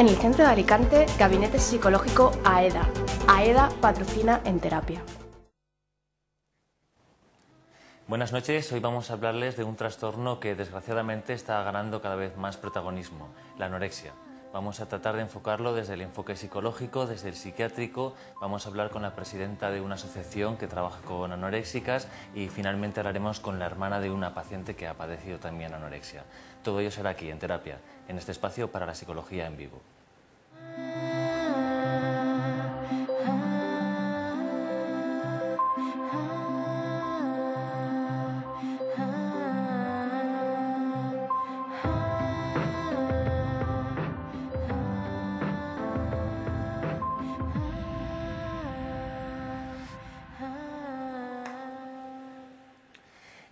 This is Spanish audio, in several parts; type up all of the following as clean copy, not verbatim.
En el centro de Alicante, Gabinete Psicológico AEDA. AEDA patrocina En Terapia. Buenas noches, hoy vamos a hablarles de un trastorno que desgraciadamente está ganando cada vez más protagonismo, la anorexia. Vamos a tratar de enfocarlo desde el enfoque psicológico, desde el psiquiátrico, vamos a hablar con la presidenta de una asociación que trabaja con anoréxicas y finalmente hablaremos con la hermana de una paciente que ha padecido también anorexia. Todo ello será aquí, en Terapia, en este espacio para la psicología en vivo.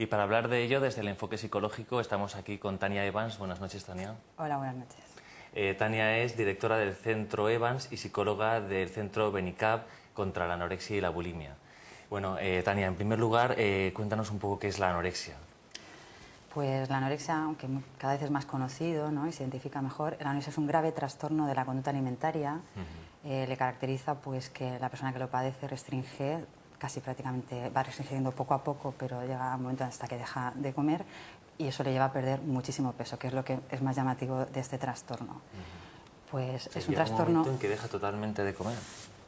Y para hablar de ello, desde el enfoque psicológico, estamos aquí con Tania Evans. Buenas noches, Tania. Hola, buenas noches. Tania es directora del Centro Evans y psicóloga del Centro Benicab contra la anorexia y la bulimia. Bueno, Tania, en primer lugar, cuéntanos un poco qué es la anorexia. Pues la anorexia, aunque cada vez es más conocido, ¿no?, y se identifica mejor, la anorexia es un grave trastorno de la conducta alimentaria. Le caracteriza pues que la persona que lo padece restringe, casi prácticamente va restringiendo poco a poco, pero llega un momento hasta que deja de comer y eso le lleva a perder muchísimo peso, que es lo que es más llamativo de este trastorno. Pues es un trastorno... ¿Llega un momento en que deja totalmente de comer?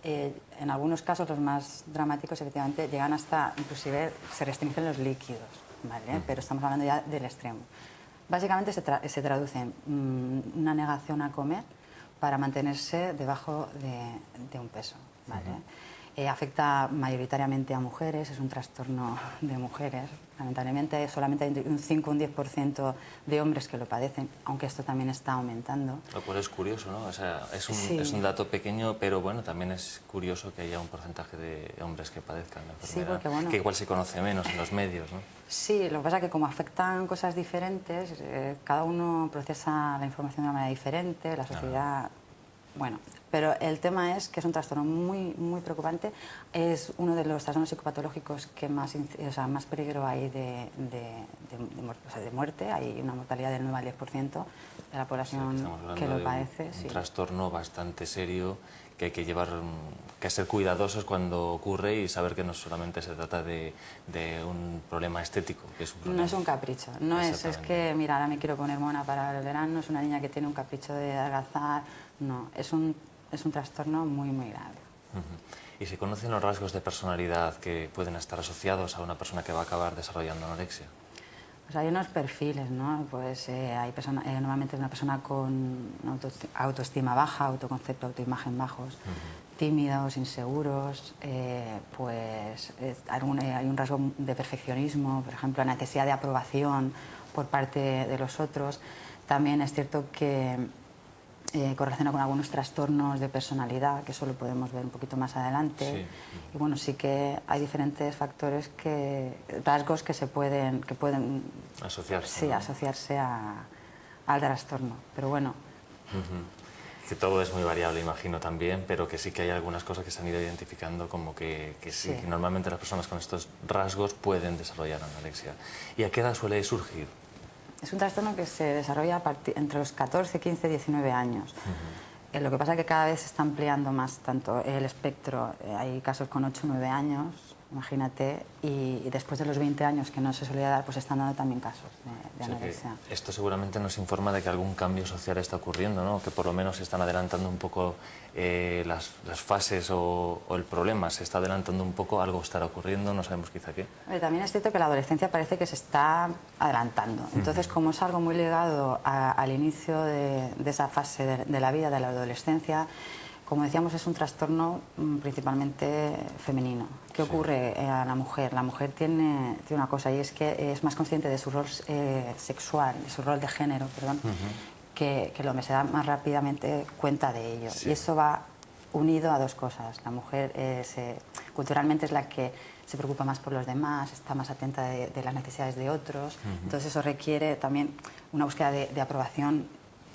En algunos casos, los más dramáticos, efectivamente, llegan hasta, inclusive, se restringen los líquidos, ¿vale? Pero estamos hablando ya del extremo. Básicamente se traduce en una negación a comer para mantenerse debajo de un peso, ¿vale? Afecta mayoritariamente a mujeres, es un trastorno de mujeres. Lamentablemente solamente hay un 5 o un 10% de hombres que lo padecen, aunque esto también está aumentando. Lo cual es curioso, ¿no? O sea, Sí. es un dato pequeño, pero bueno, también es curioso que haya un porcentaje de hombres que padezcan la enfermedad, Sí, porque, bueno, que igual se conoce menos en los medios, ¿no? Sí, lo que pasa es que como afectan cosas diferentes, cada uno procesa la información de una manera diferente, la sociedad... Bueno, pero el tema es que es un trastorno muy preocupante. Es uno de los trastornos psicopatológicos que más peligro hay de muerte. Hay una mortalidad del 9 al 10% de la población que lo padece. Un trastorno bastante serio que hay que llevar, que ser cuidadosos cuando ocurre y saber que no solamente se trata de un problema estético, que es un problema... No es un capricho, no es que, mira, ahora me quiero poner mona para el verano, es una niña que tiene un capricho de adelgazar, no, es un trastorno muy grave. ¿Y se conocen los rasgos de personalidad que pueden estar asociados a una persona que va a acabar desarrollando anorexia? Pues hay unos perfiles, ¿no? Pues hay normalmente una persona con autoestima baja, autoconcepto, autoimagen bajos, tímidos, inseguros, pues hay un rasgo de perfeccionismo, por ejemplo, la necesidad de aprobación por parte de los otros. También es cierto que correlaciona con algunos trastornos de personalidad, que eso lo podemos ver un poquito más adelante. Sí. Y bueno, sí que hay diferentes factores, rasgos que pueden asociarse, sí, ¿no? Asociarse al trastorno, pero bueno. Que todo es muy variable, imagino también, pero que sí que hay algunas cosas que se han ido identificando como que sí, que normalmente las personas con estos rasgos pueden desarrollar anorexia. ¿Y a qué edad suele surgir? Es un trastorno que se desarrolla entre los 14, 15, 19 años. Lo que pasa es que cada vez se está ampliando más tanto el espectro. Hay casos con 8 o 9 años, imagínate, y después de los 20 años que no se solía dar, pues están dando también casos de anorexia. Esto seguramente nos informa de que algún cambio social está ocurriendo, ¿no? Que por lo menos se están adelantando un poco las fases o el problema, se está adelantando un poco, algo estará ocurriendo, no sabemos quizá qué. También es cierto que la adolescencia parece que se está adelantando. Entonces, como es algo muy ligado al inicio de esa fase de la vida, de la adolescencia, como decíamos, es un trastorno principalmente femenino. ¿Qué ocurre a la mujer? La mujer tiene una cosa, y es que es más consciente de su rol sexual, de su rol de género, perdón, que el hombre se da más rápidamente cuenta de ello. Sí. Y eso va unido a dos cosas. La mujer culturalmente es la que se preocupa más por los demás, está más atenta de las necesidades de otros. Entonces eso requiere también una búsqueda de aprobación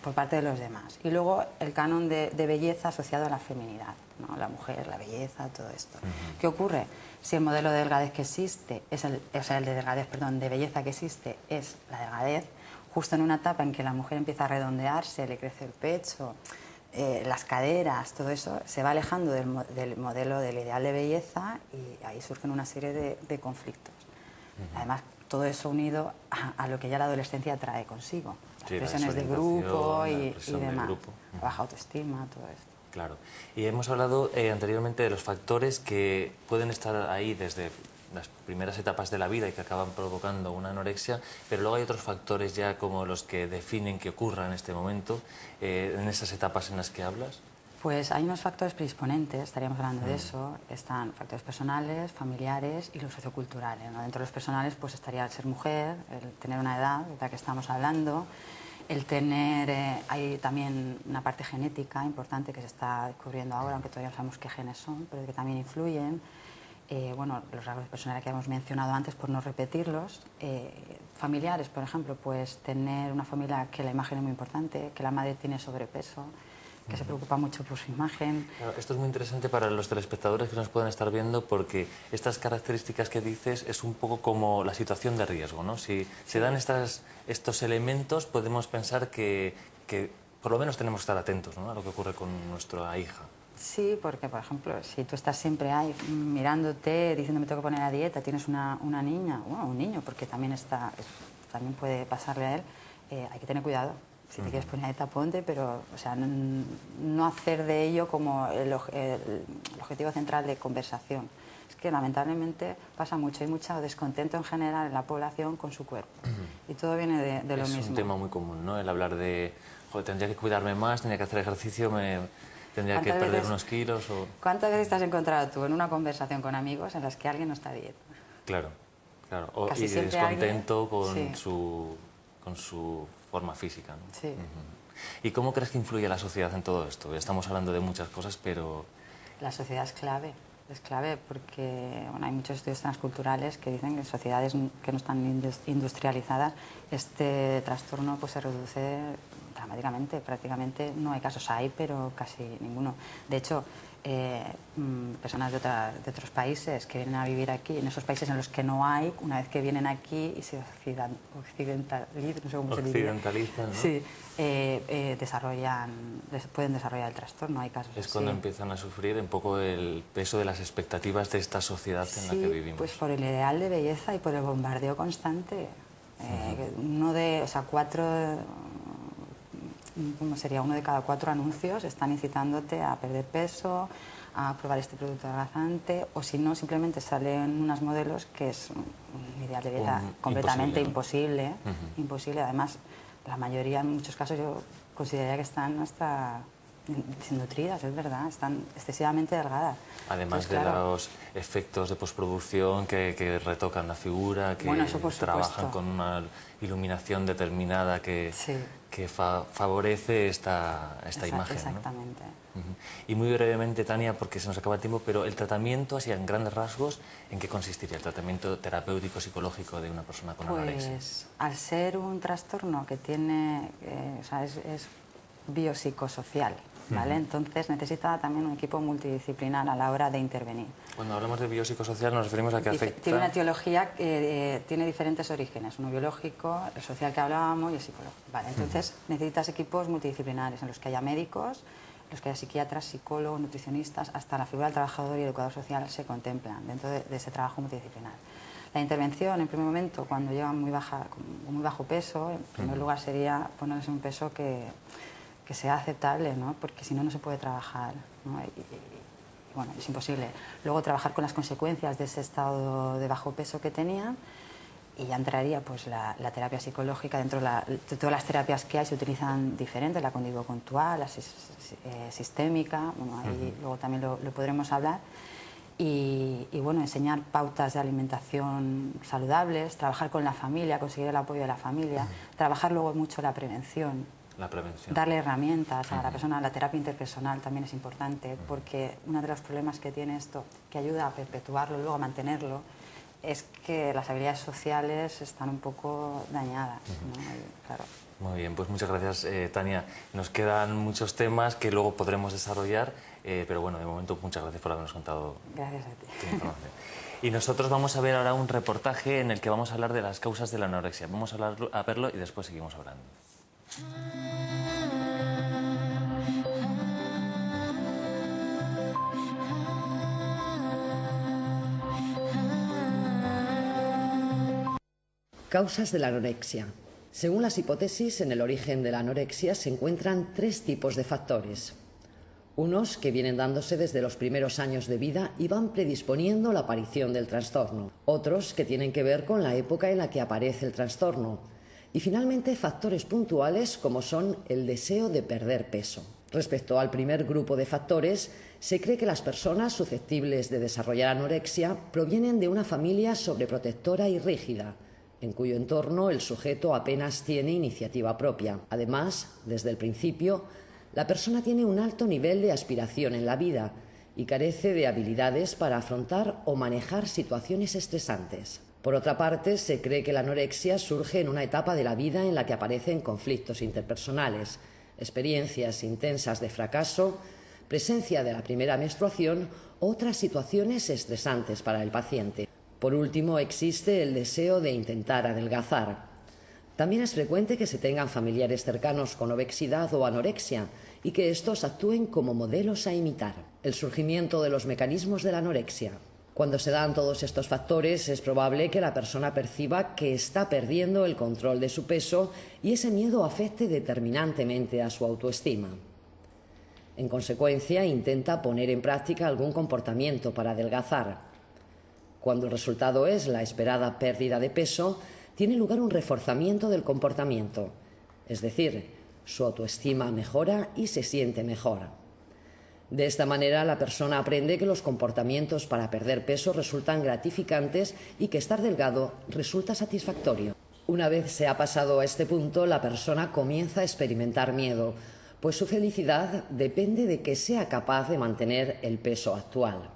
por parte de los demás. Y luego el canon de belleza asociado a la feminidad, ¿no? La mujer, la belleza, todo esto. ¿Qué ocurre? Si el modelo de delgadez que existe, de belleza que existe es la delgadez, justo en una etapa en que la mujer empieza a redondearse, le crece el pecho, las caderas, todo eso, se va alejando del modelo, del ideal de belleza, y ahí surgen una serie de conflictos. Además, todo eso unido a lo que ya la adolescencia trae consigo. Las presiones de grupo y demás. La baja autoestima, todo esto. Claro. Y hemos hablado anteriormente de los factores que pueden estar ahí desde las primeras etapas de la vida y que acaban provocando una anorexia, pero luego hay otros factores ya como los que definen que ocurra en este momento, en esas etapas en las que hablas. Pues hay unos factores predisponentes, estaríamos hablando de eso. Están factores personales, familiares y los socioculturales, ¿no? Dentro de los personales pues estaría el ser mujer, el tener una edad de la que estamos hablando, el tener, hay también una parte genética importante que se está descubriendo ahora, aunque todavía no sabemos qué genes son, pero que también influyen. Bueno, los rasgos de personalidad que hemos mencionado antes, por no repetirlos. Familiares, por ejemplo, pues tener una familia que la imagen es muy importante, que la madre tiene sobrepeso, que se preocupa mucho por su imagen. Claro, esto es muy interesante para los telespectadores que nos pueden estar viendo, porque estas características que dices es un poco como la situación de riesgo, ¿no? Si se dan estos elementos, podemos pensar que por lo menos tenemos que estar atentos, ¿no?, a lo que ocurre con nuestra hija. Sí, porque, por ejemplo, si tú estás siempre ahí mirándote, diciendo me tengo que poner a dieta, tienes una niña, bueno, un niño, porque también puede pasarle a él, hay que tener cuidado. Si te quieres poner a dieta, ponte, pero o sea, no hacer de ello como el objetivo central de conversación. Es que lamentablemente pasa mucho, hay mucho descontento en general en la población con su cuerpo. Y todo viene de lo mismo. Es un tema muy común, ¿no? El hablar de, joder, tendría que cuidarme más, tendría que hacer ejercicio, tendría que perder unos kilos. ¿Cuántas veces te has encontrado tú en una conversación con amigos en las que alguien no está a dieta? Claro, claro. Casi Y siempre descontento alguien... con su forma física, ¿no? Sí. ¿Y cómo crees que influye la sociedad en todo esto? Estamos hablando de muchas cosas, pero... La sociedad es clave porque bueno, hay muchos estudios transculturales que dicen que en sociedades que no están industrializadas este trastorno pues se reduce dramáticamente, prácticamente no hay casos, hay, pero casi ninguno. De hecho, personas de otros países que vienen a vivir aquí, en esos países en los que no hay, una vez que vienen aquí y se occidentalizan, no sé cómo se diría. Occidentalizan, ¿no? Sí, pueden desarrollar el trastorno, hay casos Es así. cuando empiezan a sufrir un poco el peso de las expectativas de esta sociedad en la que vivimos. Pues por el ideal de belleza y por el bombardeo constante. ¿Cómo sería? Uno de cada 4 anuncios están incitándote a perder peso, a probar este producto adelgazante, o si no, simplemente salen unos modelos que es un ideal de belleza completamente imposible, ¿no? Imposible. Además, la mayoría, en muchos casos, yo consideraría que están hasta desnutridas, es verdad, están excesivamente delgadas. Además Entonces, de claro, los efectos de postproducción que retocan la figura, que bueno, eso por trabajan supuesto. con una iluminación determinada que favorece esta imagen, exactamente. ¿no? Y muy brevemente, Tania, porque se nos acaba el tiempo, pero el tratamiento, así en grandes rasgos, ¿en qué consistiría el tratamiento terapéutico psicológico de una persona con anorexia? Pues al ser un trastorno que tiene, es biopsicosocial, ¿vale? Entonces necesita también un equipo multidisciplinar a la hora de intervenir. Cuando hablamos de biopsicosocial nos referimos a que afecta... Tiene una etiología que tiene diferentes orígenes, uno biológico, el social que hablábamos y el psicológico. Vale, entonces necesitas equipos multidisciplinares en los que haya médicos, en los que haya psiquiatras, psicólogos, nutricionistas, hasta la figura del trabajador y educador social se contemplan dentro de ese trabajo multidisciplinar. La intervención, en primer momento, cuando llevan muy bajo peso, en primer lugar sería ponerles un peso que sea aceptable, ¿no? Porque si no, no se puede trabajar, ¿no? Bueno, es imposible. Luego trabajar con las consecuencias de ese estado de bajo peso que tenían, y ya entraría pues la terapia psicológica. Dentro de todas las terapias que hay se utilizan diferentes, la conductual, la sistémica, bueno, ahí luego también lo podremos hablar. Y bueno, enseñar pautas de alimentación saludables, trabajar con la familia, conseguir el apoyo de la familia, trabajar luego mucho la prevención. La prevención. Darle herramientas a la persona. La terapia interpersonal también es importante, porque uno de los problemas que tiene esto, que ayuda a perpetuarlo, luego a mantenerlo, es que las habilidades sociales están un poco dañadas, ¿no? Claro. Muy bien, pues muchas gracias, Tania. Nos quedan muchos temas que luego podremos desarrollar, pero bueno, de momento muchas gracias por habernos contado Gracias a ti. tu información. Y nosotros vamos a ver ahora un reportaje en el que vamos a hablar de las causas de la anorexia. Vamos a verlo y después seguimos hablando. Causas de la anorexia. Según las hipótesis, en el origen de la anorexia se encuentran 3 tipos de factores. Unos que vienen dándose desde los primeros años de vida y van predisponiendo la aparición del trastorno. Otros que tienen que ver con la época en la que aparece el trastorno. Y finalmente factores puntuales como son el deseo de perder peso. Respecto al primer grupo de factores, se cree que las personas susceptibles de desarrollar anorexia provienen de una familia sobreprotectora y rígida, en cuyo entorno el sujeto apenas tiene iniciativa propia. Además, desde el principio, la persona tiene un alto nivel de aspiración en la vida y carece de habilidades para afrontar o manejar situaciones estresantes. Por otra parte, se cree que la anorexia surge en una etapa de la vida en la que aparecen conflictos interpersonales, experiencias intensas de fracaso, presencia de la primera menstruación u otras situaciones estresantes para el paciente. Por último, existe el deseo de intentar adelgazar. También es frecuente que se tengan familiares cercanos con obesidad o anorexia y que estos actúen como modelos a imitar. El surgimiento de los mecanismos de la anorexia. Cuando se dan todos estos factores, es probable que la persona perciba que está perdiendo el control de su peso y ese miedo afecte determinantemente a su autoestima. En consecuencia, intenta poner en práctica algún comportamiento para adelgazar. Cuando el resultado es la esperada pérdida de peso, tiene lugar un reforzamiento del comportamiento, es decir, su autoestima mejora y se siente mejor. De esta manera, la persona aprende que los comportamientos para perder peso resultan gratificantes y que estar delgado resulta satisfactorio. Una vez se ha pasado a este punto, la persona comienza a experimentar miedo, pues su felicidad depende de que sea capaz de mantener el peso actual.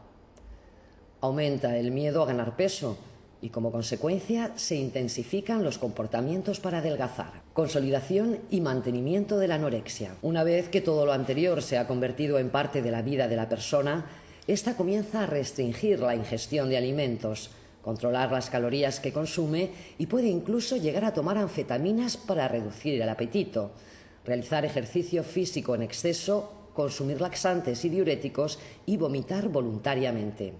Aumenta el miedo a ganar peso y, como consecuencia, se intensifican los comportamientos para adelgazar. Consolidación y mantenimiento de la anorexia. Una vez que todo lo anterior se ha convertido en parte de la vida de la persona, ésta comienza a restringir la ingestión de alimentos, controlar las calorías que consume y puede incluso llegar a tomar anfetaminas para reducir el apetito, realizar ejercicio físico en exceso, consumir laxantes y diuréticos y vomitar voluntariamente.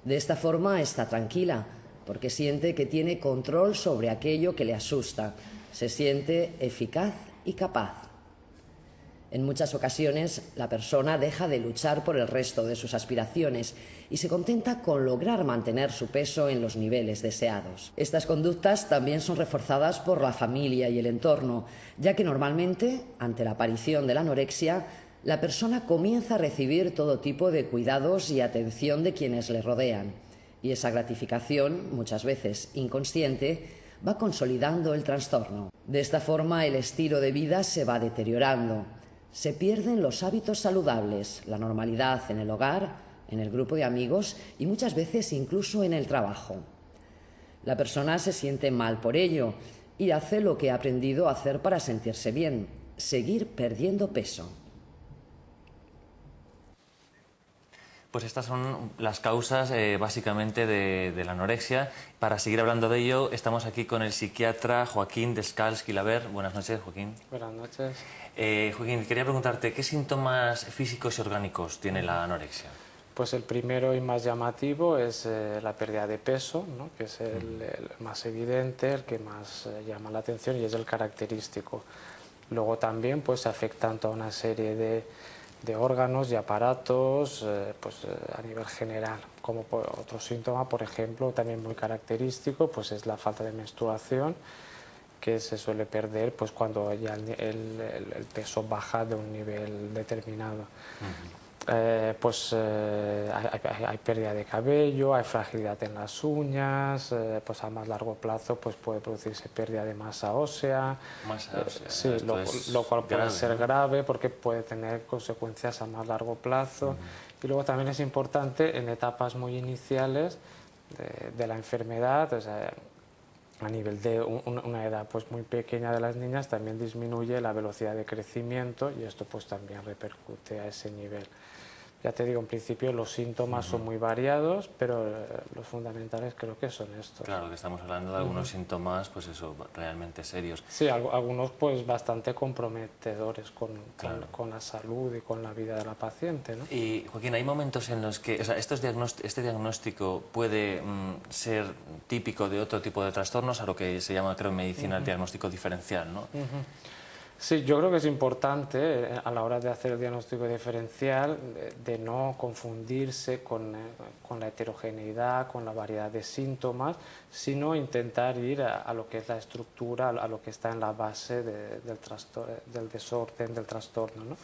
De esta forma está tranquila, porque siente que tiene control sobre aquello que le asusta, se siente eficaz y capaz. En muchas ocasiones, la persona deja de luchar por el resto de sus aspiraciones y se contenta con lograr mantener su peso en los niveles deseados. Estas conductas también son reforzadas por la familia y el entorno, ya que normalmente, ante la aparición de la anorexia, la persona comienza a recibir todo tipo de cuidados y atención de quienes le rodean, y esa gratificación, muchas veces inconsciente, va consolidando el trastorno. De esta forma, el estilo de vida se va deteriorando. Se pierden los hábitos saludables, la normalidad en el hogar, en el grupo de amigos y muchas veces incluso en el trabajo. La persona se siente mal por ello y hace lo que ha aprendido a hacer para sentirse bien, seguir perdiendo peso. Pues estas son las causas básicamente de la anorexia. Para seguir hablando de ello, estamos aquí con el psiquiatra Joaquín Descalç-Guilaber. Buenas noches, Joaquín. Buenas noches. Joaquín, quería preguntarte, ¿qué síntomas físicos y orgánicos tiene la anorexia? Pues el primero y más llamativo es la pérdida de peso, ¿no? Que es el más evidente, el que más llama la atención y es el característico. Luego también pues afecta a una serie de órganos y aparatos a nivel general. Como otro síntoma, por ejemplo, también muy característico, pues es la falta de menstruación, que se suele perder pues cuando ya el peso baja de un nivel determinado. Hay pérdida de cabello, hay fragilidad en las uñas, pues a más largo plazo pues puede producirse pérdida de masa ósea. Sí, lo cual puede ser grave porque puede tener consecuencias a más largo plazo. Y luego también es importante en etapas muy iniciales de la enfermedad, o sea, a nivel de una edad pues muy pequeña de las niñas también disminuye la velocidad de crecimiento y esto pues también repercute a ese nivel. Ya te digo, en principio los síntomas son muy variados, pero los fundamentales creo que son estos. Claro, que estamos hablando de algunos síntomas, pues eso, realmente serios. Sí, algunos pues bastante comprometedores Claro. con la salud y con la vida de la paciente, ¿no? Y Joaquín, hay momentos en los que, o sea, este diagnóstico puede ser típico de otro tipo de trastornos, a lo que se llama, creo, en medicina el diagnóstico diferencial, ¿no? Sí, yo creo que es importante a la hora de hacer el diagnóstico diferencial de no confundirse con la heterogeneidad, con la variedad de síntomas, sino intentar ir a lo que es la estructura, a lo que está en la base del desorden, del trastorno, ¿no?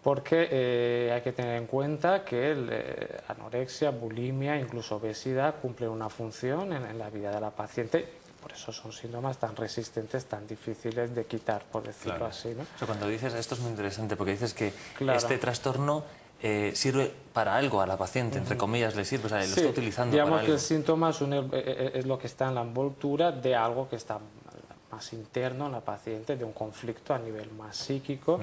Porque hay que tener en cuenta que anorexia, bulimia, incluso obesidad cumplen una función en la vida de la paciente. Por eso son síntomas tan resistentes, tan difíciles de quitar, por decirlo así, ¿no? O sea, cuando dices, esto es muy interesante, porque dices que Claro. este trastorno sirve para algo a la paciente, entre comillas, le sirve, o sea, lo está utilizando digamos para que algo. el síntoma es lo que está en la envoltura de algo que está más interno en la paciente, de un conflicto a nivel más psíquico.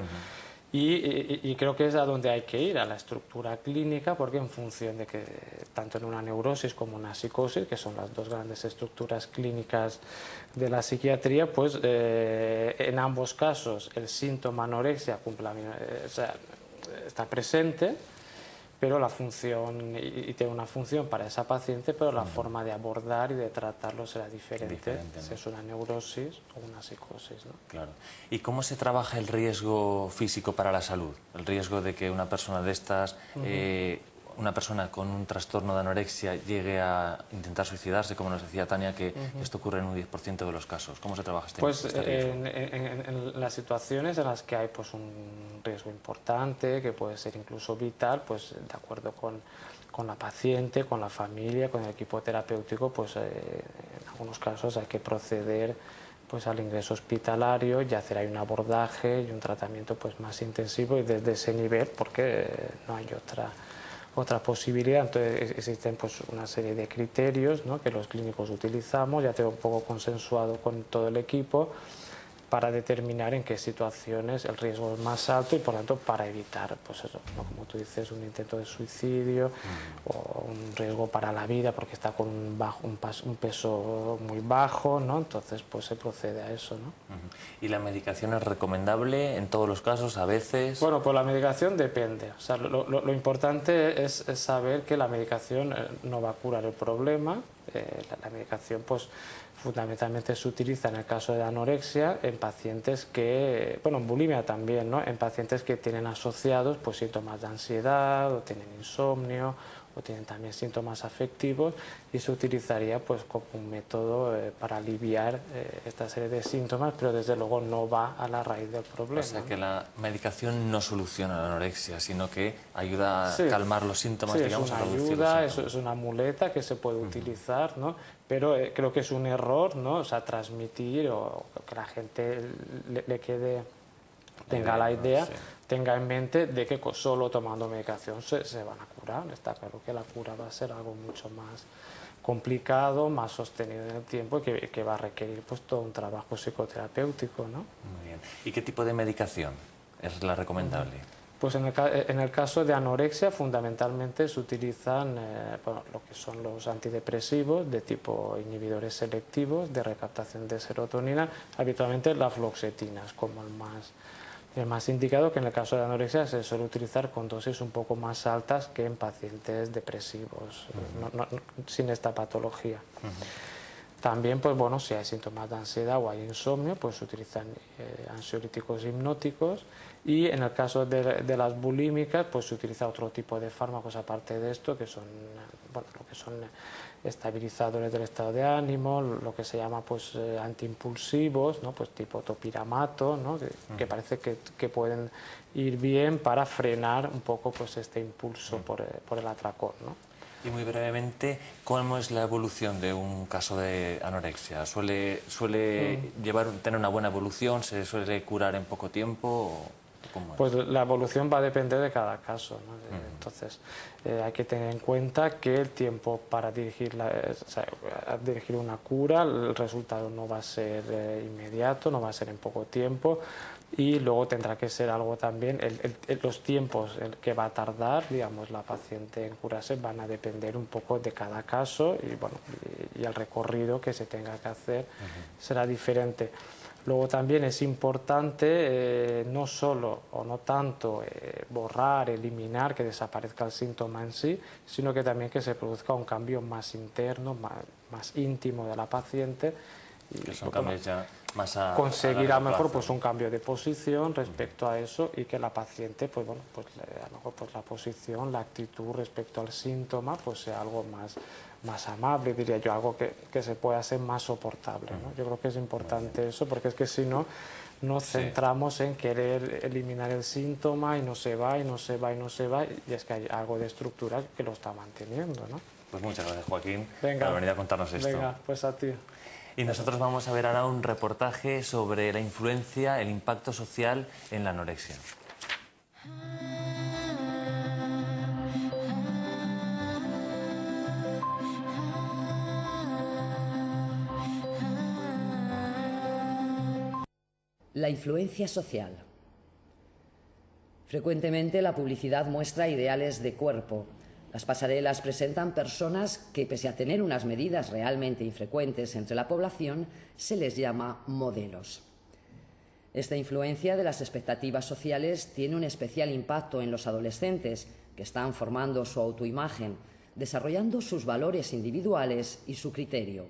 Y creo que es a donde hay que ir, a la estructura clínica, porque en función de que tanto en una neurosis como en una psicosis, que son las dos grandes estructuras clínicas de la psiquiatría, pues en ambos casos el síntoma anorexia está presente, pero la función, y tiene una función para esa paciente, pero la forma de abordar y de tratarlo será diferente ¿no? si es una neurosis o una psicosis, ¿no? Claro. ¿Y cómo se trabaja el riesgo físico para la salud? El riesgo de que una persona de estas, una persona con un trastorno de anorexia llegue a intentar suicidarse, como nos decía Tania, que esto ocurre en un 10% de los casos. ¿Cómo se trabaja este riesgo? En las situaciones en las que hay pues, un riesgo importante, que puede ser incluso vital, pues de acuerdo con la paciente, con la familia, con el equipo terapéutico, pues en algunos casos hay que proceder pues al ingreso hospitalario y hacer ahí un abordaje y un tratamiento pues más intensivo y desde ese nivel, porque no hay otra posibilidad. Entonces existen pues una serie de criterios, ¿no?, que los clínicos utilizamos, ya tengo un poco consensuado con todo el equipo, para determinar en qué situaciones el riesgo es más alto y por tanto para evitar, pues eso, ¿no?, como tú dices, un intento de suicidio o un riesgo para la vida porque está con un peso muy bajo, ¿no? Entonces pues se procede a eso, ¿no? ¿Y la medicación es recomendable en todos los casos, a veces? Bueno, pues la medicación depende. O sea, lo importante es saber que la medicación no va a curar el problema. La medicación pues fundamentalmente se utiliza en el caso de anorexia en pacientes que, bueno, en bulimia también, ¿no?, en pacientes que tienen asociados pues síntomas de ansiedad o tienen insomnio o tienen también síntomas afectivos, y se utilizaría pues como un método para aliviar esta serie de síntomas, pero desde luego no va a la raíz del problema. O sea, que la medicación no soluciona la anorexia, sino que ayuda a calmar los síntomas, digamos, a reducir los síntomas. Es una muleta que se puede utilizar, ¿no? Pero creo que es un error, ¿no?, o sea, transmitir o que la gente le quede, tenga la idea, tenga en mente de que solo tomando medicación se van a curar. Está claro que la cura va a ser algo mucho más complicado, más sostenido en el tiempo, que va a requerir pues todo un trabajo psicoterapéutico, ¿no? Muy bien. ¿Y qué tipo de medicación es la recomendable? Pues en el caso de anorexia fundamentalmente se utilizan lo que son los antidepresivos de tipo inhibidores selectivos de recaptación de serotonina. Habitualmente la fluoxetina es como el más indicado, que en el caso de anorexia se suele utilizar con dosis un poco más altas que en pacientes depresivos, sin esta patología. También, pues bueno, si hay síntomas de ansiedad o hay insomnio, pues se utilizan ansiolíticos hipnóticos, y en el caso de las bulímicas, pues se utiliza otro tipo de fármacos aparte de esto, que son, bueno, lo que son estabilizadores del estado de ánimo, lo que se llama pues antiimpulsivos, ¿no?, pues tipo topiramato, ¿no?, que parece que pueden ir bien para frenar un poco pues este impulso por el atracón, ¿no? Y muy brevemente, ¿cómo es la evolución de un caso de anorexia? ¿Suele tener una buena evolución? ¿Se suele curar en poco tiempo? ¿Cómo es? Pues la evolución va a depender de cada caso, ¿no? Entonces hay que tener en cuenta que el tiempo para dirigir una cura, el resultado no va a ser inmediato, no va a ser en poco tiempo. y luego tendrá que ser algo también, los tiempos que va a tardar, digamos, la paciente en curarse van a depender un poco de cada caso y, bueno, y el recorrido que se tenga que hacer será diferente. Luego también es importante no solo o no tanto borrar, eliminar, que desaparezca el síntoma en sí, sino que también que se produzca un cambio más interno, más íntimo de la paciente. Y, que son cambios ya más a conseguir a lo mejor plazo. pues un cambio de posición respecto a eso y que la paciente pues bueno pues a lo mejor pues la posición, la actitud respecto al síntoma pues sea algo más amable, diría yo, algo que se pueda hacer más soportable, ¿no? Yo creo que es importante eso, porque es que si no nos centramos en querer eliminar el síntoma y no se va y no se va y no se va, y es que hay algo de estructura que lo está manteniendo, ¿no? Pues muchas gracias, Joaquín, Venga, por venir a contarnos esto. Venga, pues a ti. Y nosotros vamos a ver ahora un reportaje sobre la influencia, el impacto social en la anorexia. La influencia social. Frecuentemente la publicidad muestra ideales de cuerpo. Las pasarelas presentan personas que, pese a tener unas medidas realmente infrecuentes entre la población, se les llama modelos. Esta influencia de las expectativas sociales tiene un especial impacto en los adolescentes, que están formando su autoimagen, desarrollando sus valores individuales y su criterio.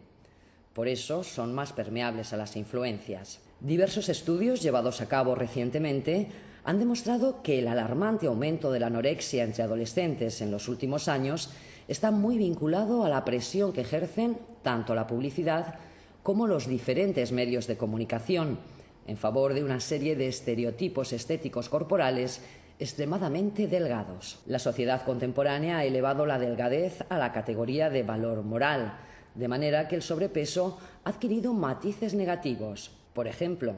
Por eso son más permeables a las influencias. Diversos estudios llevados a cabo recientemente han demostrado que el alarmante aumento de la anorexia entre adolescentes en los últimos años está muy vinculado a la presión que ejercen tanto la publicidad como los diferentes medios de comunicación en favor de una serie de estereotipos estéticos corporales extremadamente delgados. La sociedad contemporánea ha elevado la delgadez a la categoría de valor moral, de manera que el sobrepeso ha adquirido matices negativos. Por ejemplo,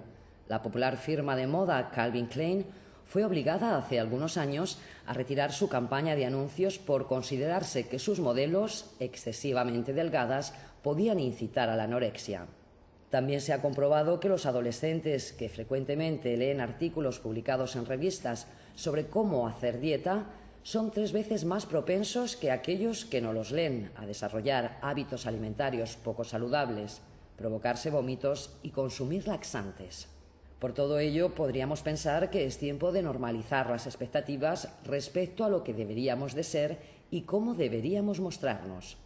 la popular firma de moda Calvin Klein fue obligada hace algunos años a retirar su campaña de anuncios por considerarse que sus modelos, excesivamente delgadas, podían incitar a la anorexia. También se ha comprobado que los adolescentes que frecuentemente leen artículos publicados en revistas sobre cómo hacer dieta son 3 veces más propensos que aquellos que no los leen a desarrollar hábitos alimentarios poco saludables, provocarse vómitos y consumir laxantes. Por todo ello, podríamos pensar que es tiempo de normalizar las expectativas respecto a lo que deberíamos de ser y cómo deberíamos mostrarnos.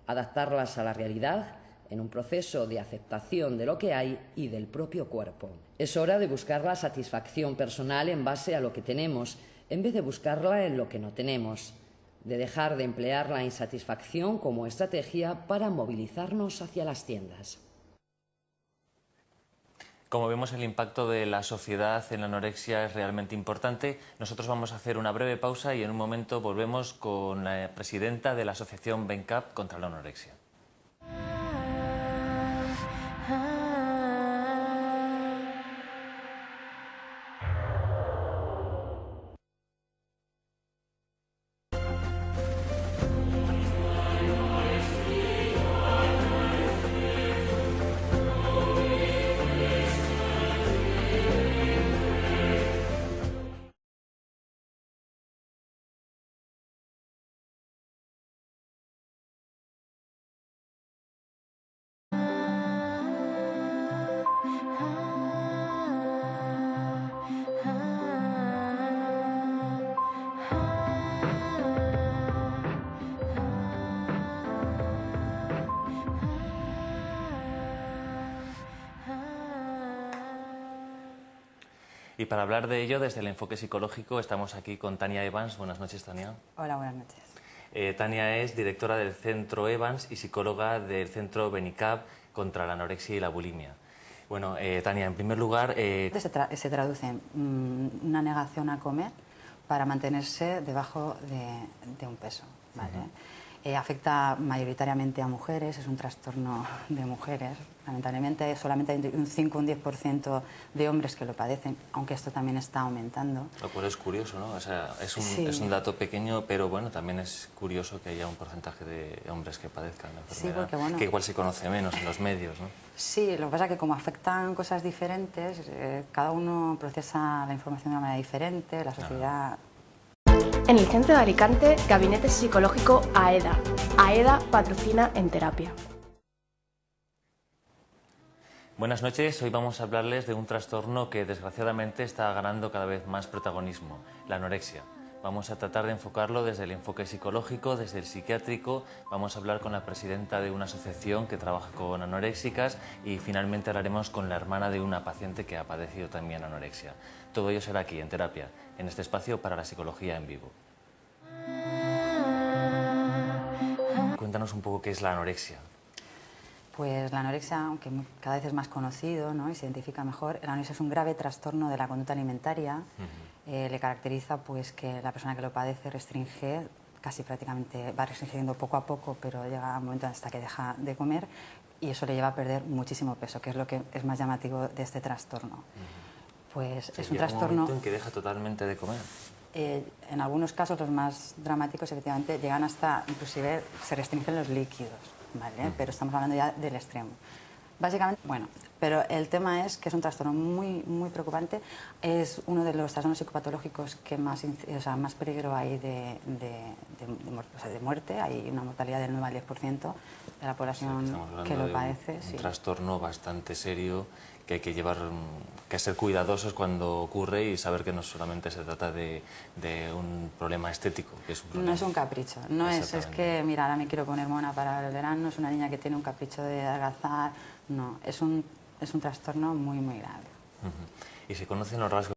Adaptarlas a la realidad en un proceso de aceptación de lo que hay y del propio cuerpo. Es hora de buscar la satisfacción personal en base a lo que tenemos, en vez de buscarla en lo que no tenemos, de dejar de emplear la insatisfacción como estrategia para movilizarnos hacia las tiendas. Como vemos, el impacto de la sociedad en la anorexia es realmente importante. Nosotros vamos a hacer una breve pausa y en un momento volvemos con la presidenta de la asociación BenCap contra la anorexia. Y para hablar de ello, desde el enfoque psicológico, estamos aquí con Tania Evans. Buenas noches, Tania. Hola, buenas noches. Tania es directora del Centro Evans y psicóloga del Centro BenCap contra la anorexia y la bulimia. Bueno, Tania, en primer lugar... Se traduce en una negación a comer para mantenerse debajo de un peso, ¿vale? Afecta mayoritariamente a mujeres, es un trastorno de mujeres. Lamentablemente solamente hay un 5 o un 10% de hombres que lo padecen, aunque esto también está aumentando. Lo cual es curioso, ¿no? O sea, Sí. es un dato pequeño, pero bueno, también es curioso que haya un porcentaje de hombres que padezcan la enfermedad, porque, bueno, que igual se conoce menos en los medios, ¿no? Sí, lo que pasa es que como afectan cosas diferentes, cada uno procesa la información de una manera diferente, la sociedad... En el centro de Alicante, Gabinete Psicológico AEDA. AEDA patrocina en terapia. Buenas noches, hoy vamos a hablarles de un trastorno que desgraciadamente está ganando cada vez más protagonismo, la anorexia. Vamos a tratar de enfocarlo desde el enfoque psicológico, desde el psiquiátrico, vamos a hablar con la presidenta de una asociación que trabaja con anoréxicas y finalmente hablaremos con la hermana de una paciente que ha padecido también anorexia. Todo ello será aquí, en terapia, en este espacio para la psicología en vivo. Cuéntanos un poco qué es la anorexia. Pues la anorexia, aunque cada vez es más conocido, ¿no?, y se identifica mejor, la anorexia es un grave trastorno de la conducta alimentaria. Le caracteriza pues que la persona que lo padece restringe, casi prácticamente va restringiendo poco a poco, pero llega un momento hasta que deja de comer y eso le lleva a perder muchísimo peso, que es lo que es más llamativo de este trastorno. Pues Sí, es un llega trastorno... un momento en que deja totalmente de comer. En algunos casos, los más dramáticos, efectivamente, llegan hasta, inclusive, se restringen los líquidos, ¿vale? Pero estamos hablando ya del extremo. Básicamente, bueno, pero el tema es que es un trastorno muy preocupante, es uno de los trastornos psicopatológicos que más peligro hay de muerte, hay una mortalidad del 9 al 10% de la población que lo padece. Un trastorno bastante serio que hay que llevar, que ser cuidadosos cuando ocurre y saber que no solamente se trata de un problema estético. Que es un problema. No es un capricho, no es que, mira, ahora me quiero poner mona para el verano, no es una niña que tiene un capricho de adelgazar, no, es un trastorno muy grave. ¿Y se conocen los rasgos